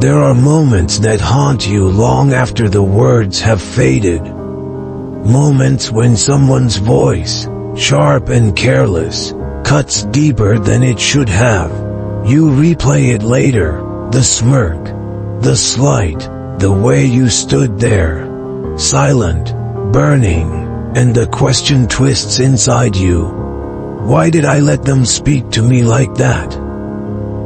There are moments that haunt you long after the words have faded. Moments when someone's voice, sharp and careless, cuts deeper than it should have. You replay it later, the smirk, the slight, the way you stood there, silent, burning, and the question twists inside you. Why did I let them speak to me like that?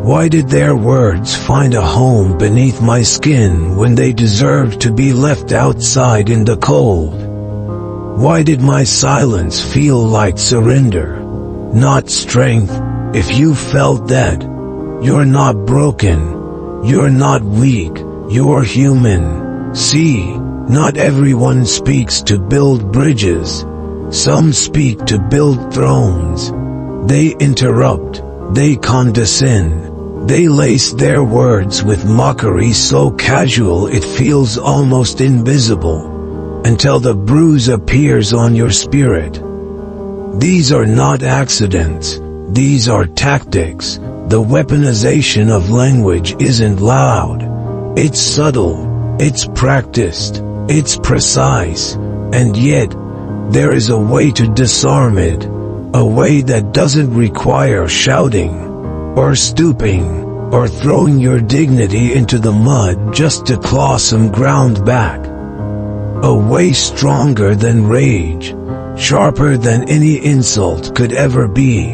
Why did their words find a home beneath my skin when they deserved to be left outside in the cold? Why did my silence feel like surrender, not strength? If you felt that, you're not broken, you're not weak, you're human. See, not everyone speaks to build bridges. Some speak to build thrones. They interrupt, they condescend, they lace their words with mockery so casual it feels almost invisible, until the bruise appears on your spirit. These are not accidents, these are tactics. The weaponization of language isn't loud. It's subtle, it's practiced, it's precise, and yet, there is a way to disarm it, a way that doesn't require shouting, or stooping, or throwing your dignity into the mud just to claw some ground back. A way stronger than rage, sharper than any insult could ever be.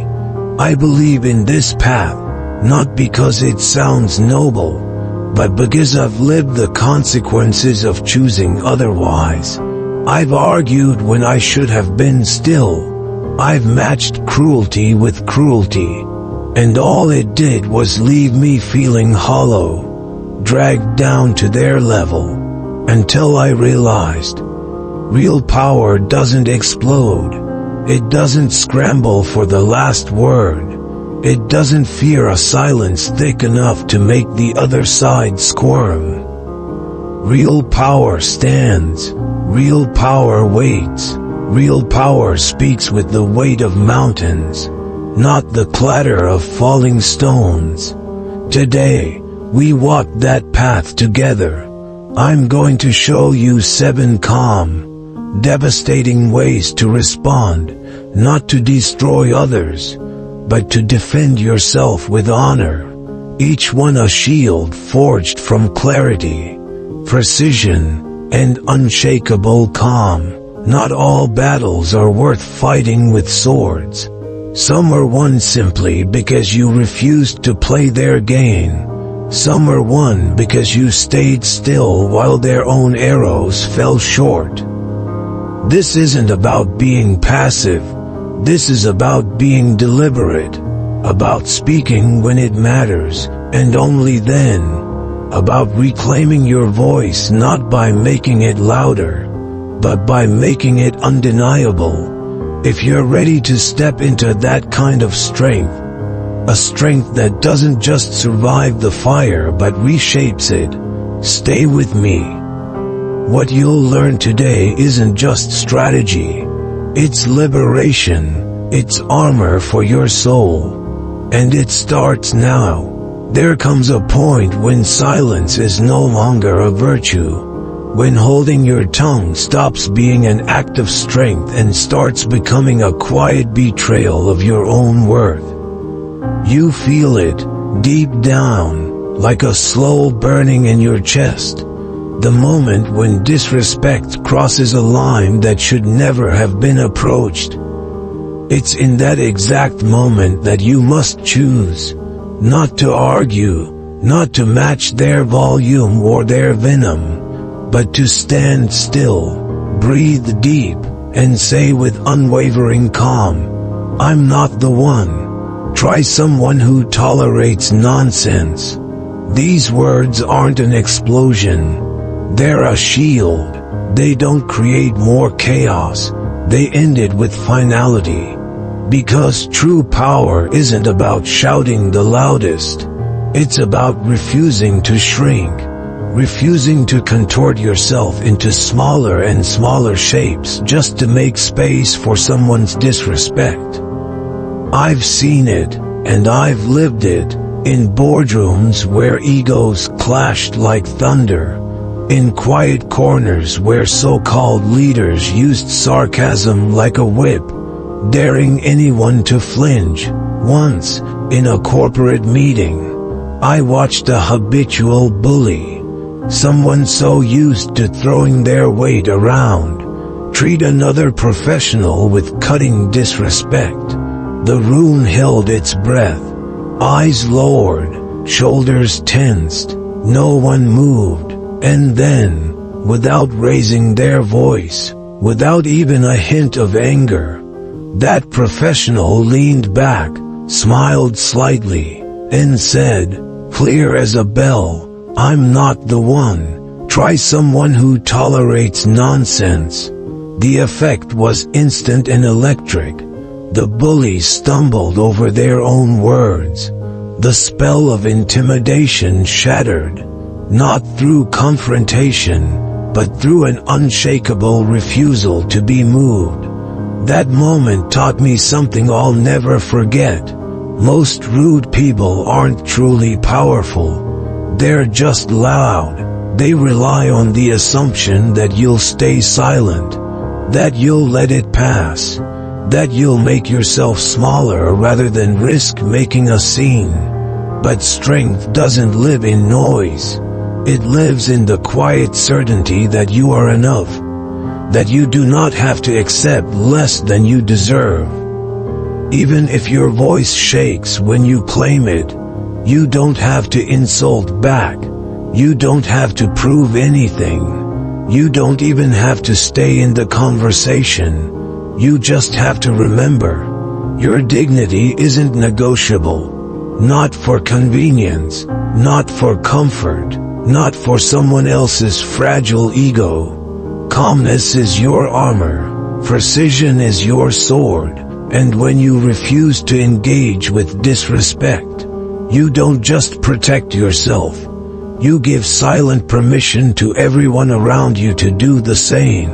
I believe in this path, not because it sounds noble, but because I've lived the consequences of choosing otherwise. I've argued when I should have been still. I've matched cruelty with cruelty, and all it did was leave me feeling hollow, dragged down to their level, until I realized, real power doesn't explode. It doesn't scramble for the last word. It doesn't fear a silence thick enough to make the other side squirm. Real power stands. Real power waits. Real power speaks with the weight of mountains, not the clatter of falling stones. Today, we walk that path together. I'm going to show you 7 calm, devastating ways to respond, not to destroy others, but to defend yourself with honor. Each one a shield forged from clarity, precision, and unshakable calm. Not all battles are worth fighting with swords. Some are won simply because you refused to play their game. Some are won because you stayed still while their own arrows fell short. This isn't about being passive. This is about being deliberate, about speaking when it matters, and only then, about reclaiming your voice not by making it louder, but by making it undeniable. If you're ready to step into that kind of strength, a strength that doesn't just survive the fire but reshapes it, stay with me. What you'll learn today isn't just strategy. It's liberation, it's armor for your soul. And it starts now. There comes a point when silence is no longer a virtue, when holding your tongue stops being an act of strength and starts becoming a quiet betrayal of your own worth. You feel it, deep down, like a slow burning in your chest. The moment when disrespect crosses a line that should never have been approached. It's in that exact moment that you must choose, not to argue, not to match their volume or their venom, but to stand still, breathe deep, and say with unwavering calm, I'm not the one. Try someone who tolerates nonsense. These words aren't an explosion. They're a shield. They don't create more chaos. They end it with finality. Because true power isn't about shouting the loudest. It's about refusing to shrink. Refusing to contort yourself into smaller and smaller shapes just to make space for someone's disrespect. I've seen it, and I've lived it, in boardrooms where egos clashed like thunder, in quiet corners where so-called leaders used sarcasm like a whip, daring anyone to flinch. Once, in a corporate meeting, I watched a habitual bully, someone so used to throwing their weight around, treat another professional with cutting disrespect. The room held its breath, eyes lowered, shoulders tensed, no one moved. And then, without raising their voice, without even a hint of anger, that professional leaned back, smiled slightly, and said, clear as a bell, I'm not the one. Try someone who tolerates nonsense. The effect was instant and electric. The bullies stumbled over their own words. The spell of intimidation shattered. Not through confrontation, but through an unshakable refusal to be moved. That moment taught me something I'll never forget. Most rude people aren't truly powerful. They're just loud. They rely on the assumption that you'll stay silent, that you'll let it pass, that you'll make yourself smaller rather than risk making a scene. But strength doesn't live in noise. It lives in the quiet certainty that you are enough, that you do not have to accept less than you deserve. Even if your voice shakes when you claim it, you don't have to insult back. You don't have to prove anything. You don't even have to stay in the conversation. You just have to remember, your dignity isn't negotiable. Not for convenience, not for comfort, not for someone else's fragile ego. Calmness is your armor, precision is your sword, and when you refuse to engage with disrespect, you don't just protect yourself, you give silent permission to everyone around you to do the same.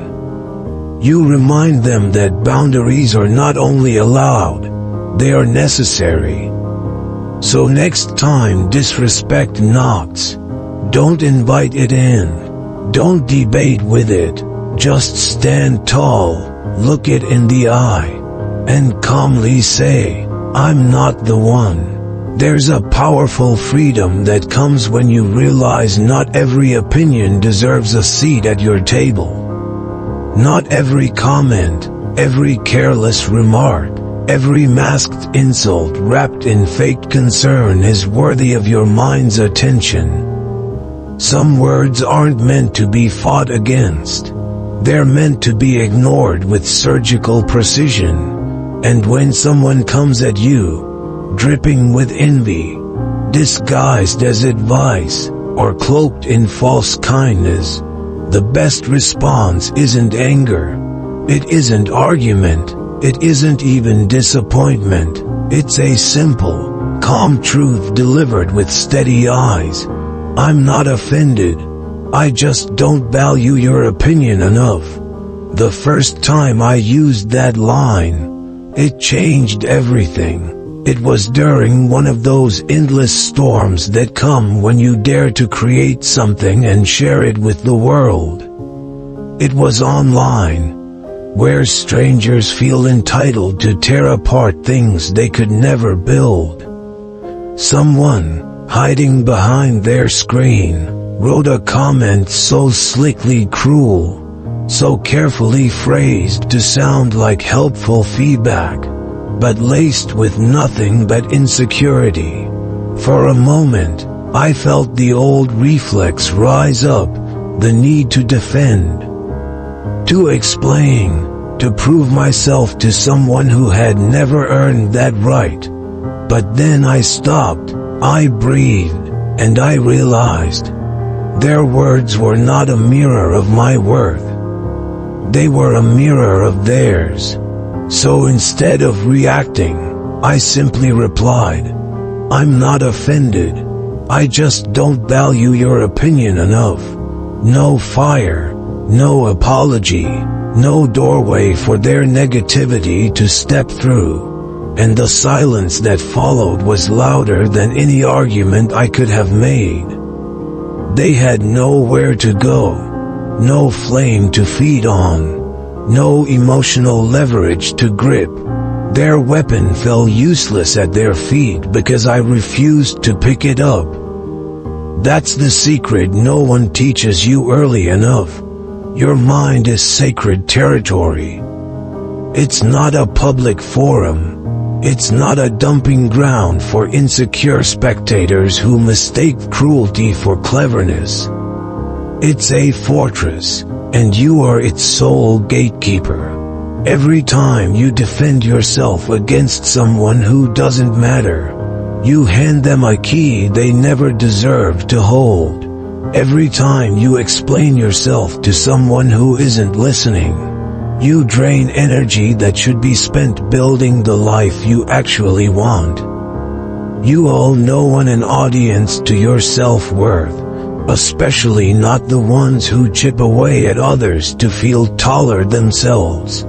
You remind them that boundaries are not only allowed, they are necessary. So next time disrespect knocks, don't invite it in. Don't debate with it. Just stand tall, look it in the eye, and calmly say, I'm not the one. There's a powerful freedom that comes when you realize not every opinion deserves a seat at your table. Not every comment, every careless remark, every masked insult wrapped in fake concern is worthy of your mind's attention. Some words aren't meant to be fought against. They're meant to be ignored with surgical precision. And when someone comes at you, dripping with envy, disguised as advice, or cloaked in false kindness, the best response isn't anger. It isn't argument. It isn't even disappointment. It's a simple, calm truth delivered with steady eyes. I'm not offended. I just don't value your opinion enough. The first time I used that line, it changed everything. It was during one of those endless storms that come when you dare to create something and share it with the world. It was online, where strangers feel entitled to tear apart things they could never build. Someone, hiding behind their screen, wrote a comment so slickly cruel, so carefully phrased to sound like helpful feedback, but laced with nothing but insecurity. For a moment, I felt the old reflex rise up, the need to defend, to explain, to prove myself to someone who had never earned that right. But then I stopped. I breathed, and I realized their words were not a mirror of my worth. They were a mirror of theirs. So instead of reacting, I simply replied, I'm not offended. I just don't value your opinion enough. No fire, no apology, no doorway for their negativity to step through. and the silence that followed was louder than any argument I could have made. They had nowhere to go, no flame to feed on, no emotional leverage to grip. Their weapon fell useless at their feet because I refused to pick it up. That's the secret no one teaches you early enough. Your mind is sacred territory. It's not a public forum. It's not a dumping ground for insecure spectators who mistake cruelty for cleverness. It's a fortress, and you are its sole gatekeeper. Every time you defend yourself against someone who doesn't matter, you hand them a key they never deserved to hold. Every time you explain yourself to someone who isn't listening, you drain energy that should be spent building the life you actually want. You owe no one an audience to your self-worth, especially not the ones who chip away at others to feel taller themselves.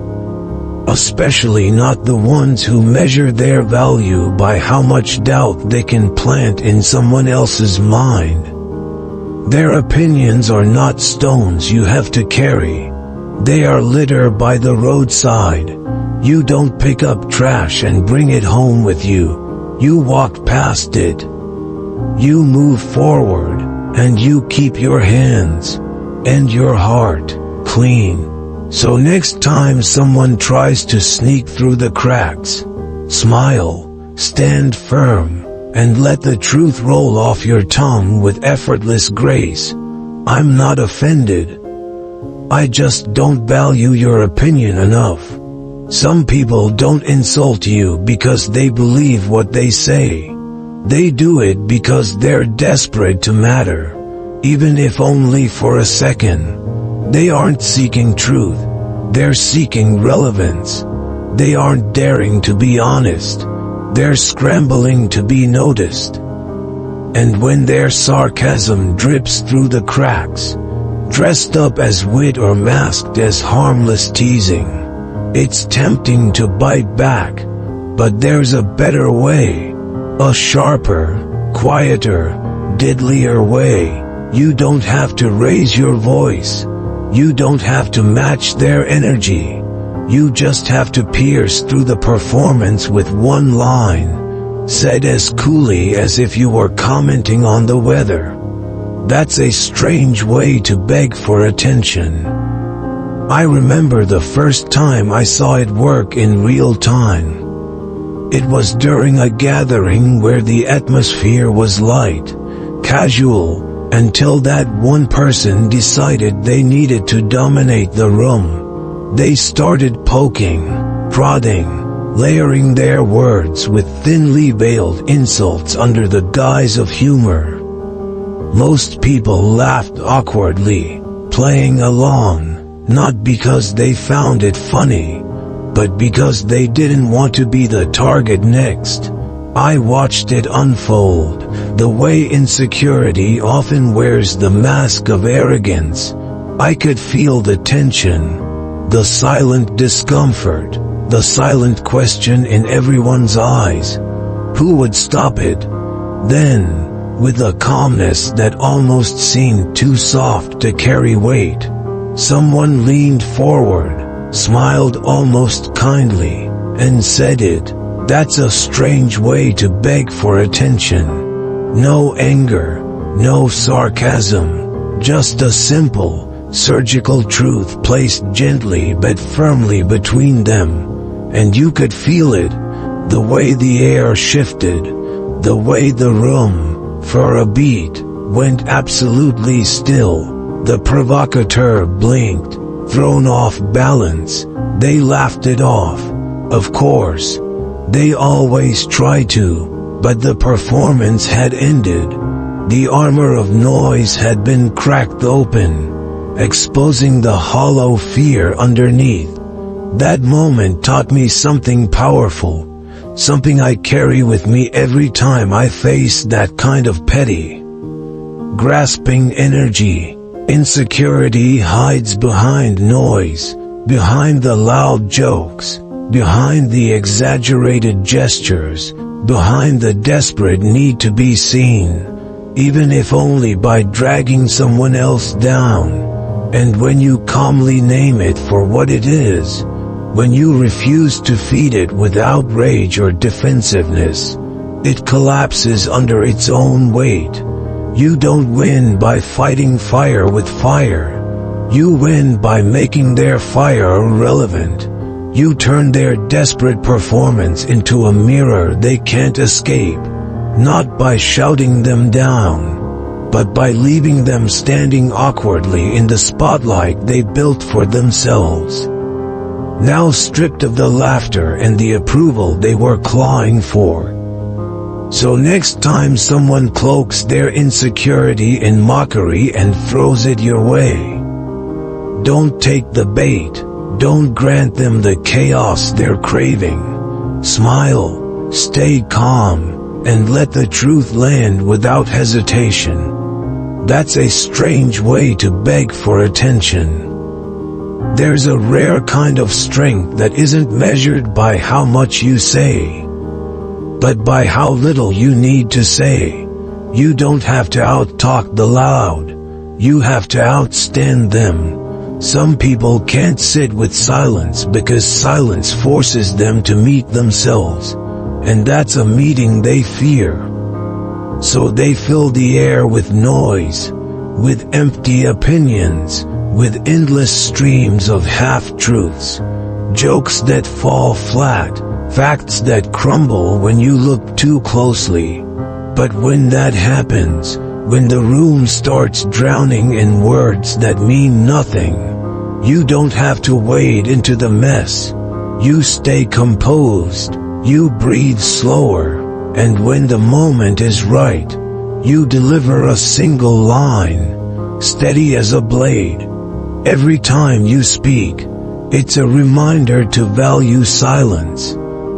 Especially not the ones who measure their value by how much doubt they can plant in someone else's mind. Their opinions are not stones you have to carry. They are litter by the roadside. You don't pick up trash and bring it home with you. You walk past it. You move forward, and you keep your hands and your heart clean. So next time someone tries to sneak through the cracks, smile, stand firm, and let the truth roll off your tongue with effortless grace. I'm not offended. I just don't value your opinion enough. Some people don't insult you because they believe what they say. They do it because they're desperate to matter, even if only for a second. They aren't seeking truth. They're seeking relevance. They aren't daring to be honest. They're scrambling to be noticed. And when their sarcasm drips through the cracks, dressed up as wit or masked as harmless teasing, it's tempting to bite back, but there's a better way, a sharper, quieter, deadlier way. You don't have to raise your voice. You don't have to match their energy. You just have to pierce through the performance with one line, said as coolly as if you were commenting on the weather. That's a strange way to beg for attention. I remember the first time I saw it work in real time. It was during a gathering where the atmosphere was light, casual, until that one person decided they needed to dominate the room. They started poking, prodding, layering their words with thinly veiled insults under the guise of humor. Most people laughed awkwardly, playing along, not because they found it funny, but because they didn't want to be the target next. I watched it unfold, the way insecurity often wears the mask of arrogance. I could feel the tension, the silent discomfort, the silent question in everyone's eyes. Who would stop it? Then, with a calmness that almost seemed too soft to carry weight, someone leaned forward, smiled almost kindly, and said it. That's a strange way to beg for attention. No anger, no sarcasm, just a simple, surgical truth placed gently but firmly between them. And you could feel it, the way the air shifted, the way the room, for a beat, went absolutely still. The provocateur blinked, thrown off balance. They laughed it off. Of course. They always try to, but the performance had ended. The armor of noise had been cracked open, exposing the hollow fear underneath. That moment taught me something powerful, something I carry with me every time I face that kind of petty, grasping energy. Insecurity hides behind noise, behind the loud jokes, behind the exaggerated gestures, behind the desperate need to be seen, even if only by dragging someone else down. And when you calmly name it for what it is, when you refuse to feed it with outrage or defensiveness, it collapses under its own weight. You don't win by fighting fire with fire. You win by making their fire irrelevant. You turn their desperate performance into a mirror they can't escape, not by shouting them down, but by leaving them standing awkwardly in the spotlight they built for themselves, now stripped of the laughter and the approval they were clawing for. So next time someone cloaks their insecurity in mockery and throws it your way, don't take the bait. Don't grant them the chaos they're craving. Smile, stay calm, and let the truth land without hesitation. That's a strange way to beg for attention. There's a rare kind of strength that isn't measured by how much you say, but by how little you need to say. You don't have to out-talk the loud. You have to outstand them. Some people can't sit with silence because silence forces them to meet themselves, and that's a meeting they fear. So they fill the air with noise, with empty opinions, with endless streams of half-truths, jokes that fall flat, facts that crumble when you look too closely. But when that happens, when the room starts drowning in words that mean nothing, you don't have to wade into the mess. You stay composed, you breathe slower, and when the moment is right, you deliver a single line, steady as a blade. Every time you speak, it's a reminder to value silence.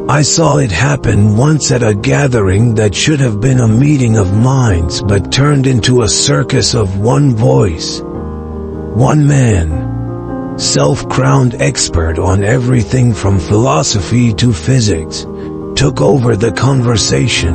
I saw it happen once at a gathering that should have been a meeting of minds but turned into a circus of one voice. One man, self-crowned expert on everything from philosophy to physics, took over the conversation.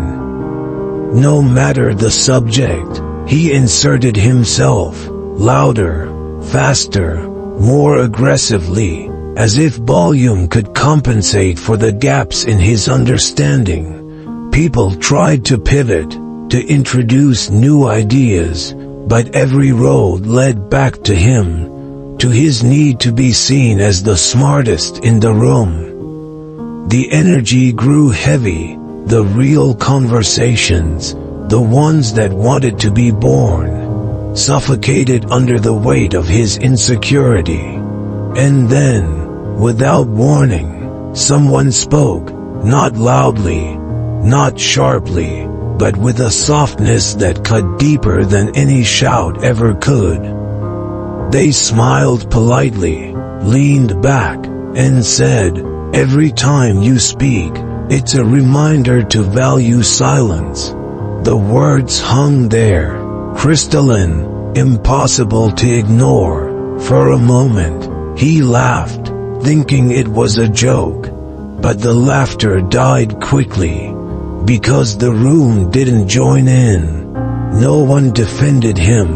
No matter the subject, he inserted himself, louder, faster, more aggressively, as if volume could compensate for the gaps in his understanding. People tried to pivot, to introduce new ideas, but every road led back to him, to his need to be seen as the smartest in the room. The energy grew heavy, the real conversations, the ones that wanted to be born, suffocated under the weight of his insecurity. And then, without warning, someone spoke, not loudly, not sharply, but with a softness that cut deeper than any shout ever could. They smiled politely, leaned back, and said, "Every time you speak, it's a reminder to value silence." The words hung there, crystalline, impossible to ignore. For a moment, he laughed, thinking it was a joke, but the laughter died quickly, because the room didn't join in. No one defended him,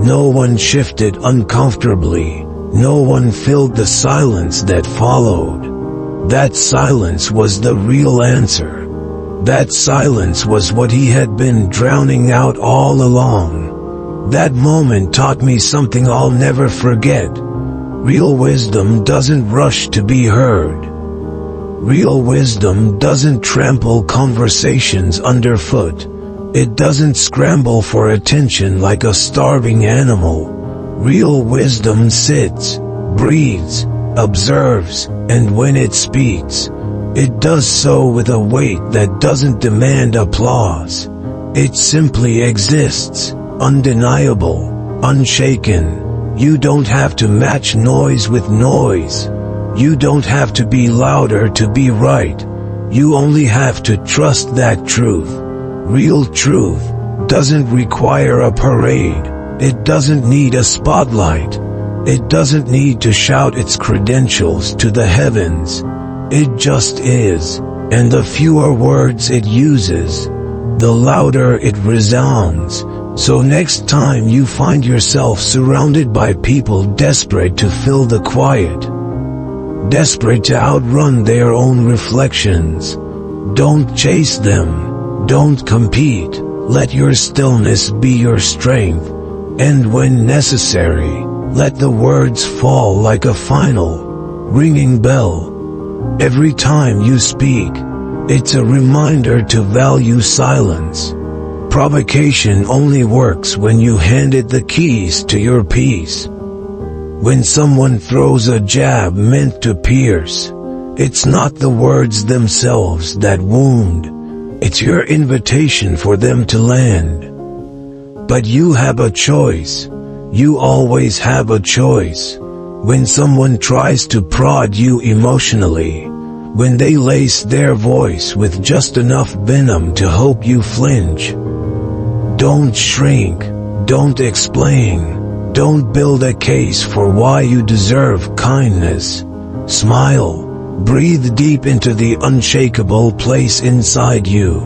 no one shifted uncomfortably, no one filled the silence that followed. That silence was the real answer. That silence was what he had been drowning out all along. That moment taught me something I'll never forget. Real wisdom doesn't rush to be heard. Real wisdom doesn't trample conversations underfoot. It doesn't scramble for attention like a starving animal. Real wisdom sits, breathes, observes, and when it speaks, it does so with a weight that doesn't demand applause. It simply exists, undeniable, unshaken. You don't have to match noise with noise. You don't have to be louder to be right. You only have to trust that truth. Real truth doesn't require a parade. It doesn't need a spotlight. It doesn't need to shout its credentials to the heavens. It just is, and the fewer words it uses, the louder it resounds. So next time you find yourself surrounded by people desperate to fill the quiet, desperate to outrun their own reflections, don't chase them, don't compete, let your stillness be your strength, and when necessary, let the words fall like a final, ringing bell. Every time you speak, it's a reminder to value silence. Provocation only works when you hand it the keys to your peace. When someone throws a jab meant to pierce, it's not the words themselves that wound, it's your invitation for them to land. But you have a choice. You always have a choice. When someone tries to prod you emotionally, when they lace their voice with just enough venom to hope you flinch, don't shrink, don't explain, don't build a case for why you deserve kindness. Smile, breathe deep into the unshakable place inside you,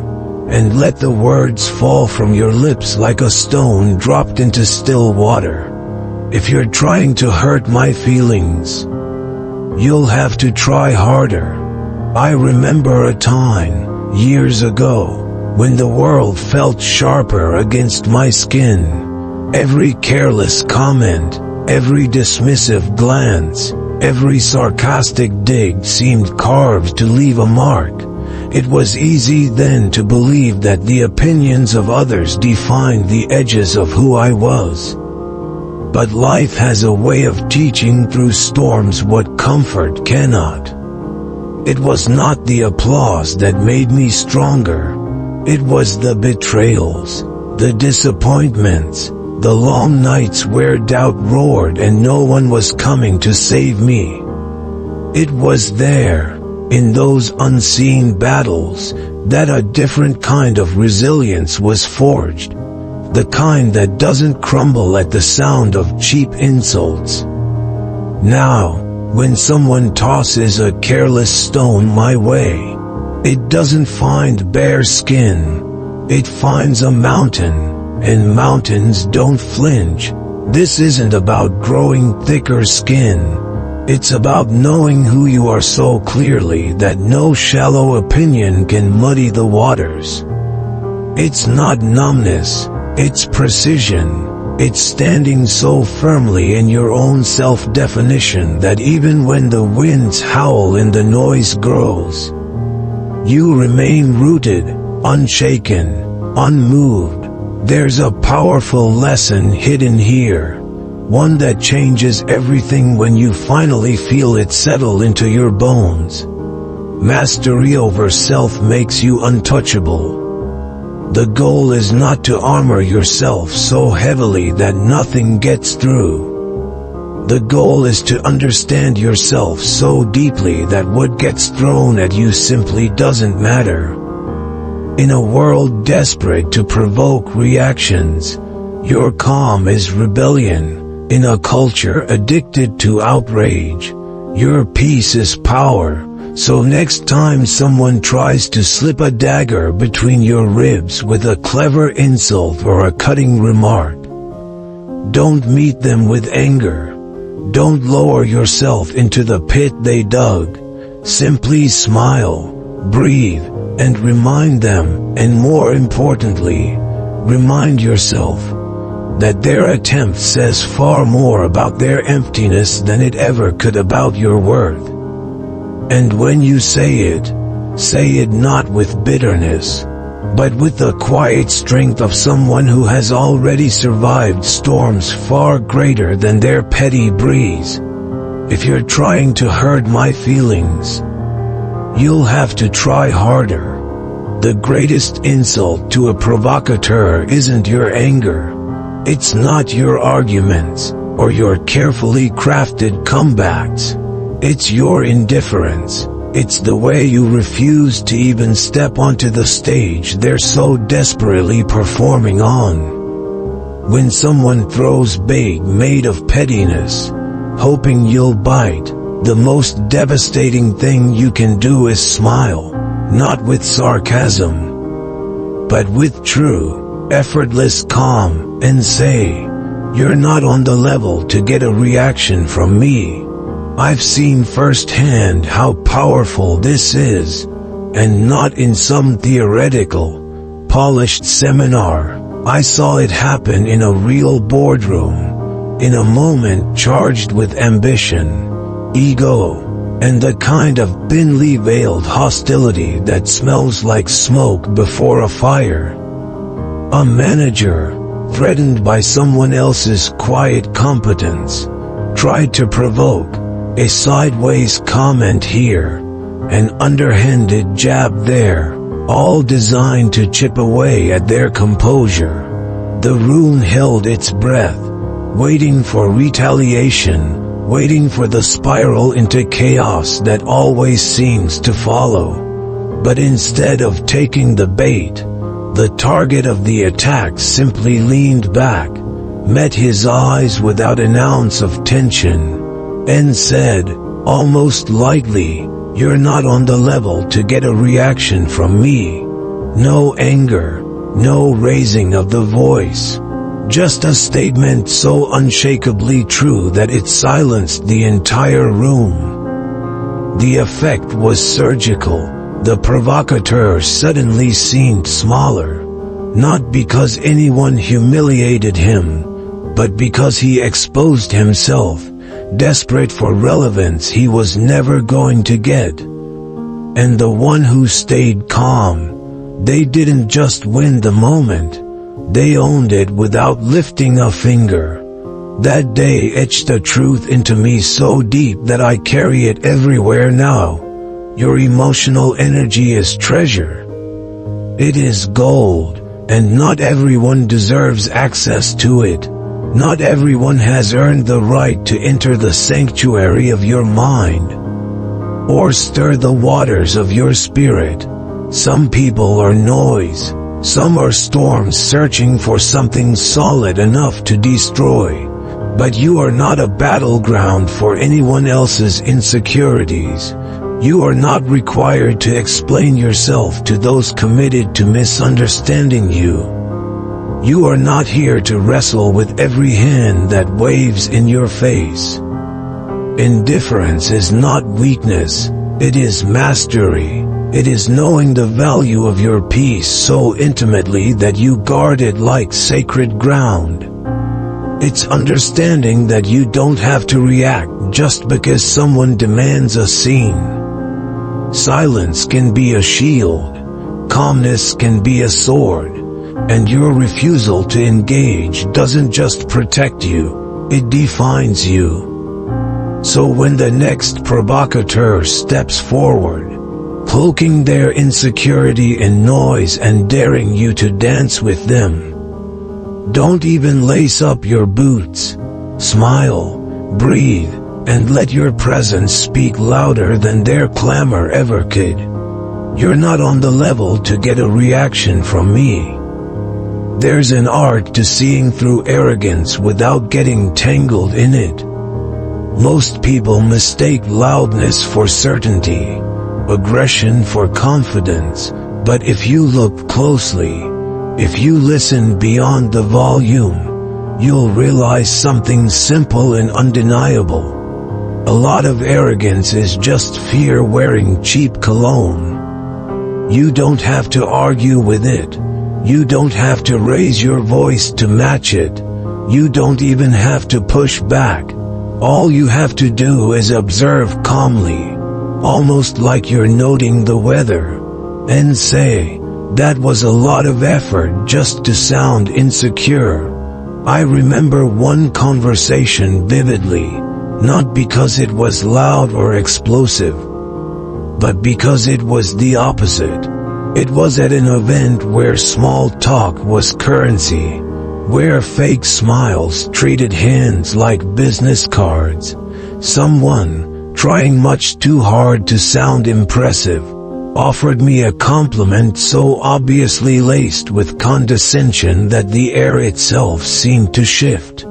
and let the words fall from your lips like a stone dropped into still water. If you're trying to hurt my feelings, you'll have to try harder. I remember a time, years ago, when the world felt sharper against my skin. Every careless comment, every dismissive glance, every sarcastic dig seemed carved to leave a mark. It was easy then to believe that the opinions of others defined the edges of who I was. But life has a way of teaching through storms what comfort cannot. It was not the applause that made me stronger. It was the betrayals, the disappointments, the long nights where doubt roared and no one was coming to save me. It was there, in those unseen battles, that a different kind of resilience was forged. The kind that doesn't crumble at the sound of cheap insults. Now, when someone tosses a careless stone my way, it doesn't find bare skin, it finds a mountain, and mountains don't flinch. This isn't about growing thicker skin. It's about knowing who you are so clearly that no shallow opinion can muddy the waters. It's not numbness, it's precision. It's standing so firmly in your own self-definition that even when the winds howl and the noise grows, you remain rooted, unshaken, unmoved. There's a powerful lesson hidden here, one that changes everything when you finally feel it settle into your bones. Mastery over self makes you untouchable. The goal is not to armor yourself so heavily that nothing gets through. The goal is to understand yourself so deeply that what gets thrown at you simply doesn't matter. In a world desperate to provoke reactions, your calm is rebellion. In a culture addicted to outrage, your peace is power. So next time someone tries to slip a dagger between your ribs with a clever insult or a cutting remark, don't meet them with anger. Don't lower yourself into the pit they dug. Simply smile, breathe, and remind them, and more importantly, remind yourself, that their attempt says far more about their emptiness than it ever could about your worth. And when you say it not with bitterness, but with the quiet strength of someone who has already survived storms far greater than their petty breeze. If you're trying to hurt my feelings, you'll have to try harder. The greatest insult to a provocateur isn't your anger. It's not your arguments, or your carefully crafted comebacks. It's your indifference. It's the way you refuse to even step onto the stage they're so desperately performing on. When someone throws bait made of pettiness, hoping you'll bite, The most devastating thing you can do is smile, not with sarcasm, but with true, effortless calm, and say, "You're not on the level to get a reaction from me." I've seen firsthand how powerful this is, and not in some theoretical, polished seminar. I saw it happen in a real boardroom, in a moment charged with ambition, ego, and the kind of thinly veiled hostility that smells like smoke before a fire. A manager, threatened by someone else's quiet competence, tried to provoke a sideways comment here, an underhanded jab there, all designed to chip away at their composure. The room held its breath, waiting for retaliation, waiting for the spiral into chaos that always seems to follow. But instead of taking the bait, the target of the attack simply leaned back, met his eyes without an ounce of tension, and said, almost lightly, "You're not on the level to get a reaction from me." No anger, no raising of the voice. Just a statement so unshakably true that it silenced the entire room. The effect was surgical. The provocateur suddenly seemed smaller, not because anyone humiliated him, but because he exposed himself, desperate for relevance he was never going to get. And the one who stayed calm, they didn't just win the moment, they owned it without lifting a finger. That day etched the truth into me so deep that I carry it everywhere now. Your emotional energy is treasure. It is gold, and not everyone deserves access to it. Not everyone has earned the right to enter the sanctuary of your mind, or stir the waters of your spirit. Some people are noise. Some are storms searching for something solid enough to destroy. But you are not a battleground for anyone else's insecurities. You are not required to explain yourself to those committed to misunderstanding you. You are not here to wrestle with every hand that waves in your face. Indifference is not weakness, it is mastery. It is knowing the value of your peace so intimately that you guard it like sacred ground. It's understanding that you don't have to react just because someone demands a scene. Silence can be a shield, calmness can be a sword, and your refusal to engage doesn't just protect you, it defines you. So when the next provocateur steps forward, cloaking their insecurity in noise and daring you to dance with them, don't even lace up your boots. Smile, breathe, and let your presence speak louder than their clamor ever could. You're not on the level to get a reaction from me. There's an art to seeing through arrogance without getting tangled in it. Most people mistake loudness for certainty, aggression for confidence, but if you look closely, if you listen beyond the volume, you'll realize something simple and undeniable. A lot of arrogance is just fear wearing cheap cologne. You don't have to argue with it. You don't have to raise your voice to match it. You don't even have to push back. All you have to do is observe calmly, almost like you're noting the weather, and say, "That was a lot of effort just to sound insecure." I remember one conversation vividly, not because it was loud or explosive, but because it was the opposite. It was at an event where small talk was currency, where fake smiles treated hands like business cards. Someone, trying much too hard to sound impressive, offered me a compliment so obviously laced with condescension that the air itself seemed to shift.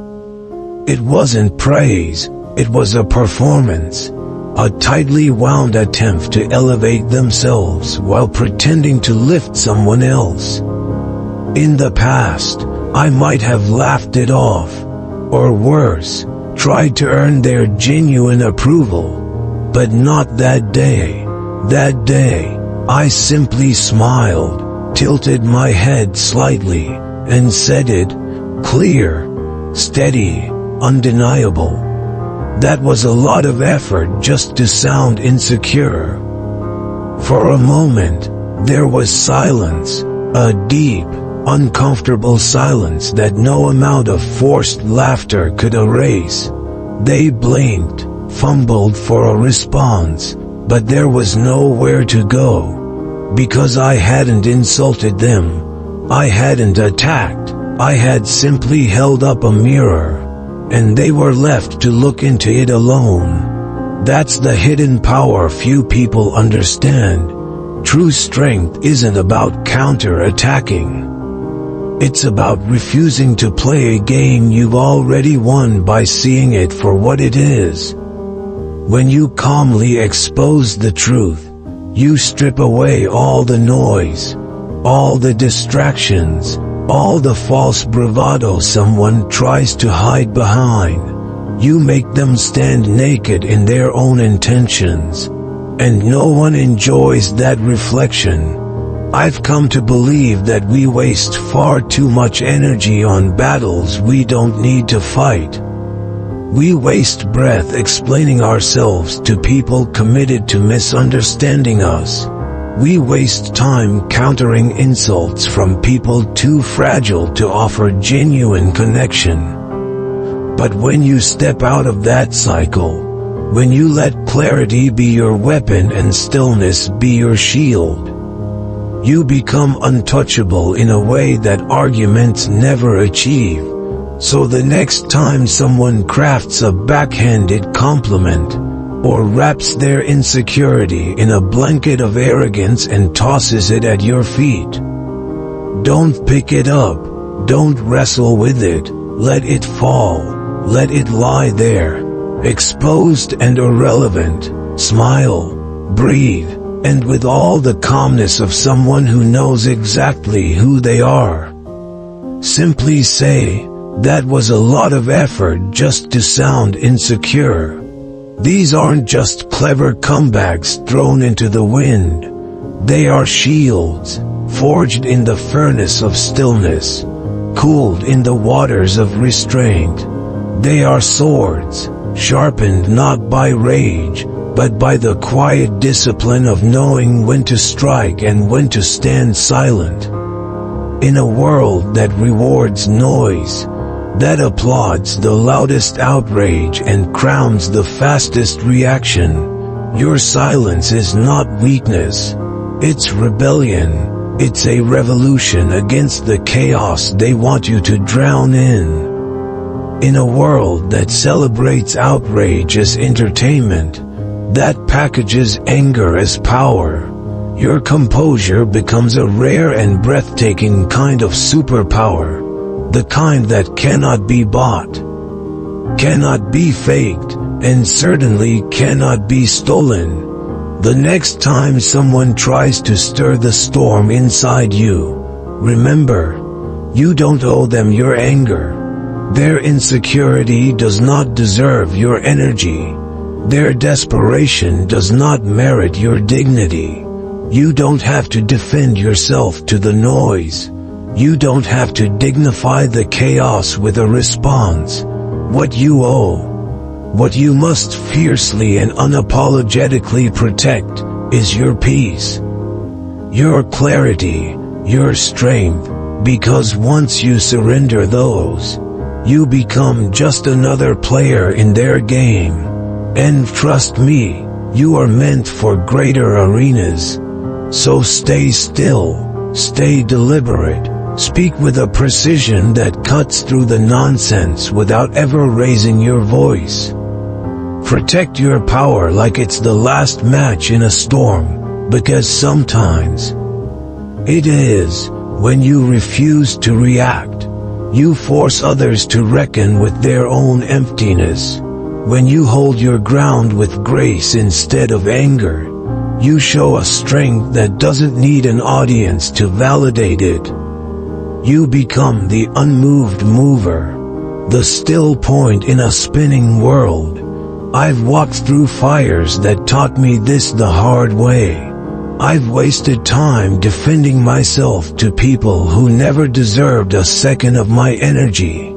It wasn't praise, it was a performance. a tightly wound attempt to elevate themselves while pretending to lift someone else. In the past, I might have laughed it off, or worse, tried to earn their genuine approval. But not that day. That day, I simply smiled, tilted my head slightly, and said it, clear, steady, undeniable. That was a lot of effort just to sound insecure. For a moment, there was silence, a deep, uncomfortable silence that no amount of forced laughter could erase. They blinked, fumbled for a response, but there was nowhere to go. Because I hadn't insulted them, I hadn't attacked, I had simply held up a mirror, and they were left to look into it alone. That's the hidden power few people understand. True strength isn't about counter-attacking. It's about refusing to play a game you've already won by seeing it for what it is. When you calmly expose the truth, you strip away all the noise, all the distractions, all the false bravado someone tries to hide behind. You make them stand naked in their own intentions. And no one enjoys that reflection. I've come to believe that we waste far too much energy on battles we don't need to fight. We waste breath explaining ourselves to people committed to misunderstanding us. We waste time countering insults from people too fragile to offer genuine connection. But when you step out of that cycle, when you let clarity be your weapon and stillness be your shield, you become untouchable in a way that arguments never achieve. So the next time someone crafts a backhanded compliment, or wraps their insecurity in a blanket of arrogance and tosses it at your feet, don't pick it up, don't wrestle with it, let it fall, let it lie there, exposed and irrelevant. Smile, breathe, and with all the calmness of someone who knows exactly who they are. Simply say, that was a lot of effort just to sound insecure. These aren't just clever comebacks thrown into the wind. They are shields, forged in the furnace of stillness, cooled in the waters of restraint. They are swords, sharpened not by rage, but by the quiet discipline of knowing when to strike and when to stand silent. In a world that rewards noise, that applauds the loudest outrage and crowns the fastest reaction, your silence is not weakness. It's rebellion. It's a revolution against the chaos they want you to drown in. In a world that celebrates outrage as entertainment, that packages anger as power, your composure becomes a rare and breathtaking kind of superpower. The kind that cannot be bought, cannot be faked, and certainly cannot be stolen. The next time someone tries to stir the storm inside you, remember, you don't owe them your anger. Their insecurity does not deserve your energy. Their desperation does not merit your dignity. You don't have to defend yourself to the noise. You don't have to dignify the chaos with a response. What you owe, what you must fiercely and unapologetically protect, is your peace, your clarity, your strength, because once you surrender those, you become just another player in their game. And trust me, you are meant for greater arenas. So stay still, stay deliberate. Speak with a precision that cuts through the nonsense without ever raising your voice. Protect your power like it's the last match in a storm, because sometimes it is. When you refuse to react, you force others to reckon with their own emptiness. When you hold your ground with grace instead of anger, you show a strength that doesn't need an audience to validate it. You become the unmoved mover, the still point in a spinning world. I've walked through fires that taught me this the hard way. I've wasted time defending myself to people who never deserved a second of my energy.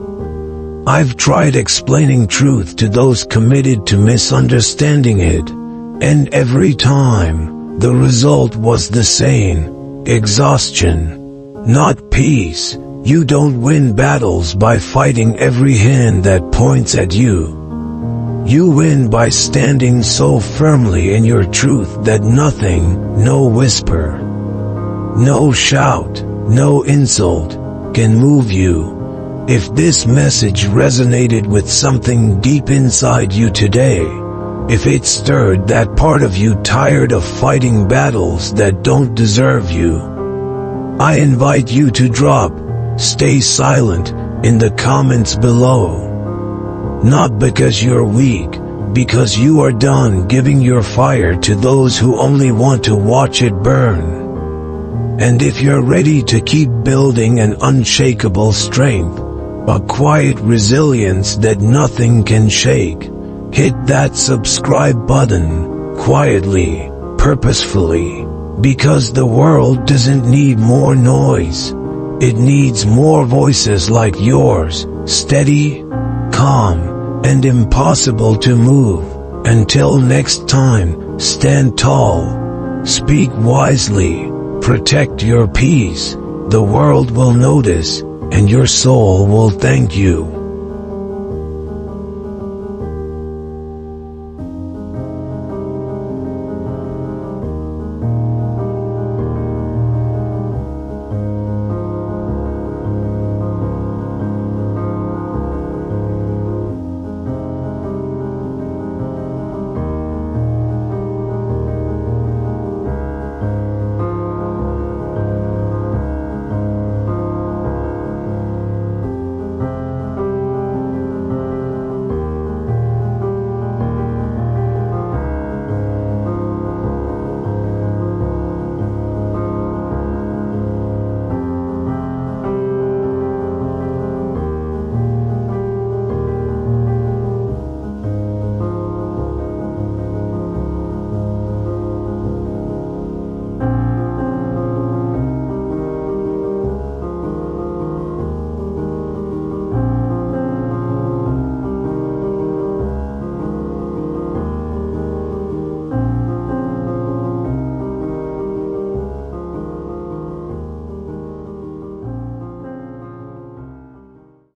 I've tried explaining truth to those committed to misunderstanding it, and every time, the result was the same: exhaustion, not peace. You don't win battles by fighting every hand that points at you. You win by standing so firmly in your truth that nothing, no whisper, no shout, no insult, can move you. If this message resonated with something deep inside you today, if it stirred that part of you tired of fighting battles that don't deserve you, I invite you to drop "Stay silent" in the comments below. Not because you're weak, because you are done giving your fire to those who only want to watch it burn. And if you're ready to keep building an unshakable strength, a quiet resilience that nothing can shake, hit that subscribe button, quietly, purposefully, because the world doesn't need more noise. It needs more voices like yours, steady, calm, and impossible to move. Until next time, stand tall, speak wisely, protect your peace. The world will notice, and your soul will thank you.